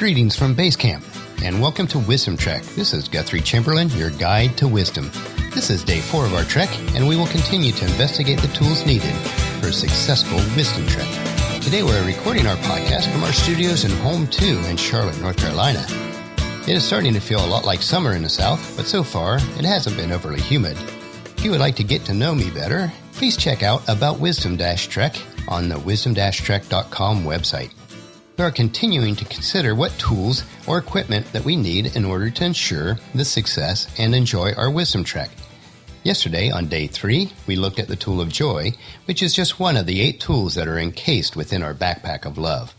Greetings from Base Camp, and welcome to Wisdom Trek. This is Guthrie Chamberlain, your guide to wisdom. This is day 4 of our trek, and we will continue to investigate the tools needed for a successful wisdom trek. Today we're recording our podcast from our studios in Home 2 in Charlotte, North Carolina. It is starting to feel a lot like summer in the South, but so far it hasn't been overly humid. If you would like to get to know me better, please check out About Wisdom-Trek on the wisdom-trek.com website. We are continuing to consider what tools or equipment that we need in order to ensure the success and enjoy our wisdom trek. Yesterday, on day 3, we looked at the tool of joy, which is just one of the 8 tools that are encased within our backpack of love.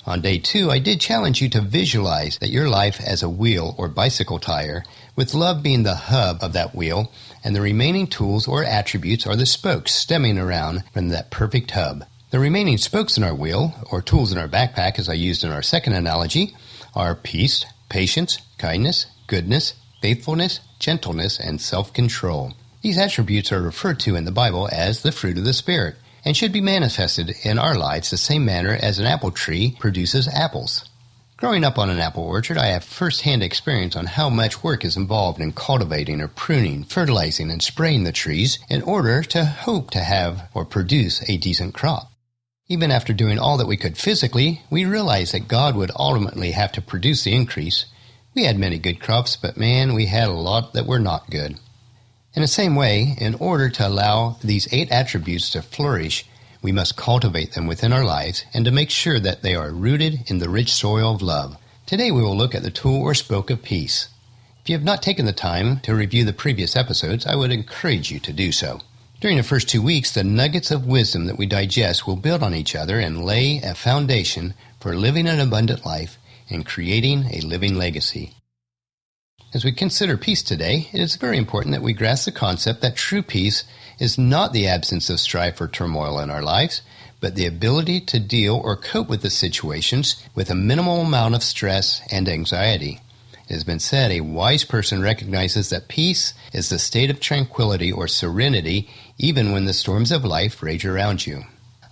On day 2, I did challenge you to visualize that your life as a wheel or bicycle tire, with love being the hub of that wheel, and the remaining tools or attributes are the spokes stemming around from that perfect hub. The remaining spokes in our wheel, or tools in our backpack as I used in our second analogy, are peace, patience, kindness, goodness, faithfulness, gentleness, and self-control. These attributes are referred to in the Bible as the fruit of the Spirit, and should be manifested in our lives the same manner as an apple tree produces apples. Growing up on an apple orchard, I have first-hand experience on how much work is involved in cultivating or pruning, fertilizing, and spraying the trees in order to hope to have or produce a decent crop. Even after doing all that we could physically, we realized that God would ultimately have to produce the increase. We had many good crops, but man, we had a lot that were not good. In the same way, in order to allow these 8 attributes to flourish, we must cultivate them within our lives and to make sure that they are rooted in the rich soil of love. Today we will look at the tool or spoke of peace. If you have not taken the time to review the previous episodes, I would encourage you to do so. During the first 2 weeks, the nuggets of wisdom that we digest will build on each other and lay a foundation for living an abundant life and creating a living legacy. As we consider peace today, it is very important that we grasp the concept that true peace is not the absence of strife or turmoil in our lives, but the ability to deal or cope with the situations with a minimal amount of stress and anxiety. It has been said a wise person recognizes that peace is the state of tranquility or serenity even when the storms of life rage around you.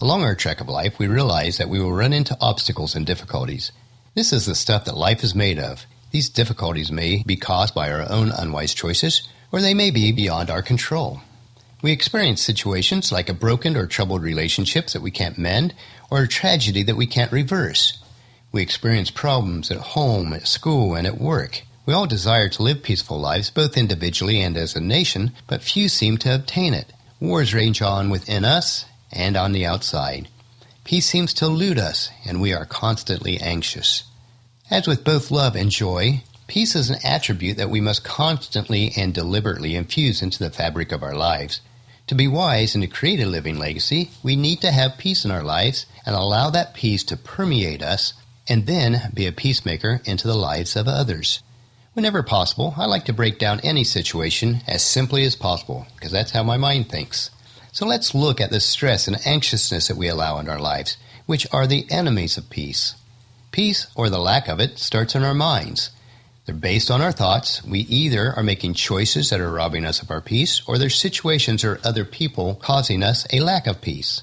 Along our trek of life, we realize that we will run into obstacles and difficulties. This is the stuff that life is made of. These difficulties may be caused by our own unwise choices, or they may be beyond our control. We experience situations like a broken or troubled relationships that we can't mend, or a tragedy that we can't reverse. We experience problems at home, at school, and at work. We all desire to live peaceful lives, both individually and as a nation, but few seem to obtain it. Wars rage on within us and on the outside. Peace seems to elude us, and we are constantly anxious. As with both love and joy, peace is an attribute that we must constantly and deliberately infuse into the fabric of our lives. To be wise and to create a living legacy, we need to have peace in our lives and allow that peace to permeate us and then be a peacemaker into the lives of others. Whenever possible, I like to break down any situation as simply as possible, because that's how my mind thinks. So let's look at the stress and anxiousness that we allow in our lives, which are the enemies of peace. Peace, or the lack of it, starts in our minds. They're based on our thoughts. We either are making choices that are robbing us of our peace, or there's situations or other people causing us a lack of peace.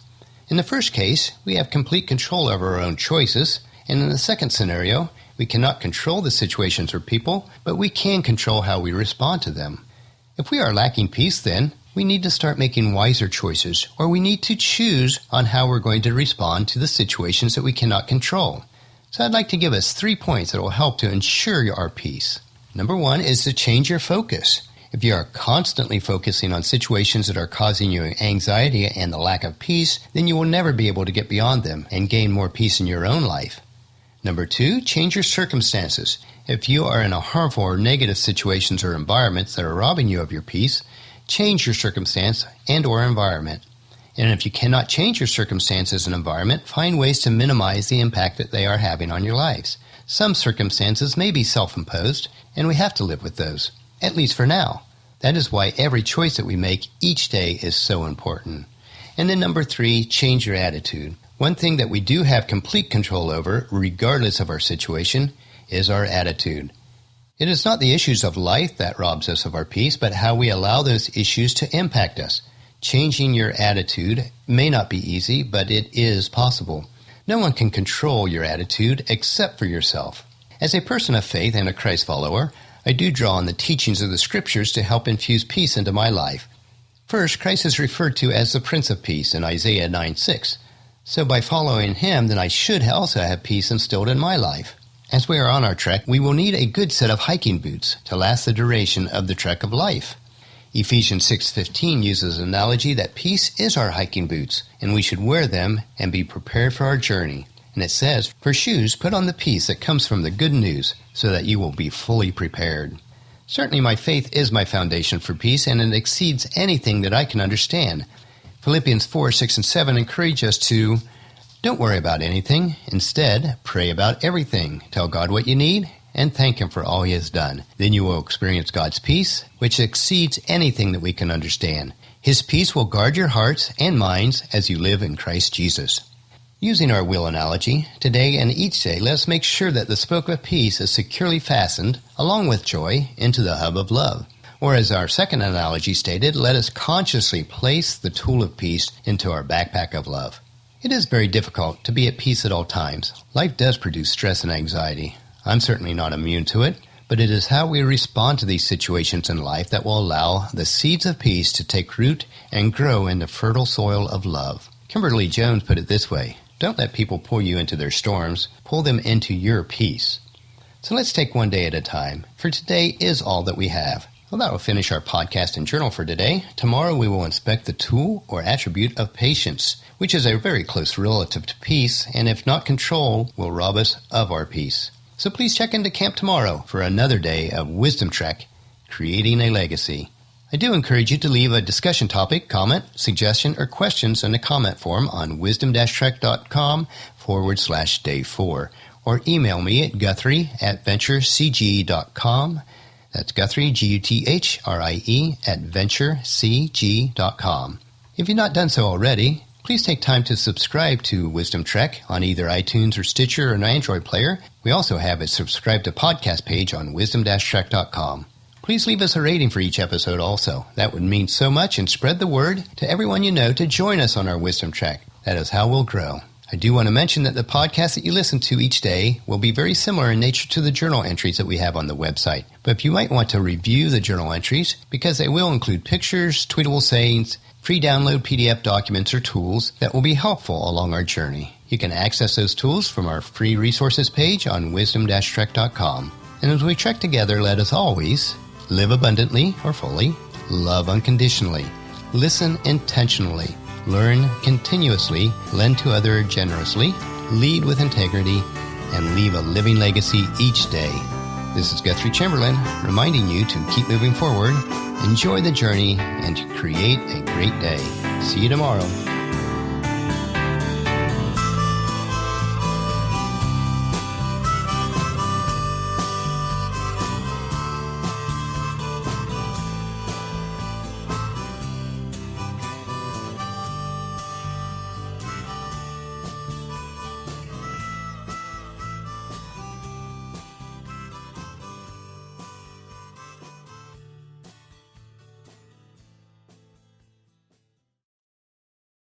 In the first case, we have complete control over our own choices, and in the second scenario, we cannot control the situations or people, but we can control how we respond to them. If we are lacking peace, then, we need to start making wiser choices, or we need to choose on how we're going to respond to the situations that we cannot control. So I'd like to give us 3 points that will help to ensure our peace. Number 1 is to change your focus. If you are constantly focusing on situations that are causing you anxiety and the lack of peace, then you will never be able to get beyond them and gain more peace in your own life. Number 2, change your circumstances. If you are in a harmful or negative situations or environments that are robbing you of your peace, change your circumstance and or environment. And if you cannot change your circumstances and environment, find ways to minimize the impact that they are having on your lives. Some circumstances may be self-imposed, and we have to live with those, at least for now. That is why every choice that we make each day is so important. And then number 3, change your attitude. One thing that we do have complete control over, regardless of our situation, is our attitude. It is not the issues of life that robs us of our peace, but how we allow those issues to impact us. Changing your attitude may not be easy, but it is possible. No one can control your attitude except for yourself. As a person of faith and a Christ follower, I do draw on the teachings of the Scriptures to help infuse peace into my life. First, Christ is referred to as the Prince of Peace in Isaiah 9:6. So by following him, then I should also have peace instilled in my life. As we are on our trek, we will need a good set of hiking boots to last the duration of the trek of life. Ephesians 6:15 uses an analogy that peace is our hiking boots, and we should wear them and be prepared for our journey. And it says, for shoes, put on the peace that comes from the good news, so that you will be fully prepared. Certainly my faith is my foundation for peace, and it exceeds anything that I can understand. Philippians 4:6 and 7 encourage us to, don't worry about anything. Instead, pray about everything. Tell God what you need, and thank him for all he has done. Then you will experience God's peace, which exceeds anything that we can understand. His peace will guard your hearts and minds as you live in Christ Jesus. Using our wheel analogy, today and each day, let us make sure that the spoke of peace is securely fastened, along with joy, into the hub of love. Or as our second analogy stated, let us consciously place the tool of peace into our backpack of love. It is very difficult to be at peace at all times. Life does produce stress and anxiety. I'm certainly not immune to it, but it is how we respond to these situations in life that will allow the seeds of peace to take root and grow in the fertile soil of love. Kimberly Jones put it this way, don't let people pull you into their storms, pull them into your peace. So let's take one day at a time, for today is all that we have. Well, that will finish our podcast and journal for today. Tomorrow we will inspect the tool or attribute of patience, which is a very close relative to peace, and if not control, will rob us of our peace. So please check into camp tomorrow for another day of Wisdom Trek, Creating a Legacy. I do encourage you to leave a discussion topic, comment, suggestion, or questions in the comment form on wisdom-trek.com/day4, or email me at guthrie@venturecg.com. That's Guthrie, Guthrie, @venturecg.com. If you've not done so already, please take time to subscribe to Wisdom Trek on either iTunes or Stitcher or an Android player. We also have a subscribe to podcast page on wisdom-trek.com. Please leave us a rating for each episode also. That would mean so much, and spread the word to everyone you know to join us on our Wisdom Trek. That is how we'll grow. I do want to mention that the podcast that you listen to each day will be very similar in nature to the journal entries that we have on the website. But if you might want to review the journal entries, because they will include pictures, tweetable sayings, free download PDF documents or tools that will be helpful along our journey. You can access those tools from our free resources page on wisdom-trek.com. And as we trek together, let us always live abundantly or fully, love unconditionally, listen intentionally, learn continuously, lend to others generously, lead with integrity, and leave a living legacy each day. This is Guthrie Chamberlain, reminding you to keep moving forward, enjoy the journey, and to create a great day. See you tomorrow.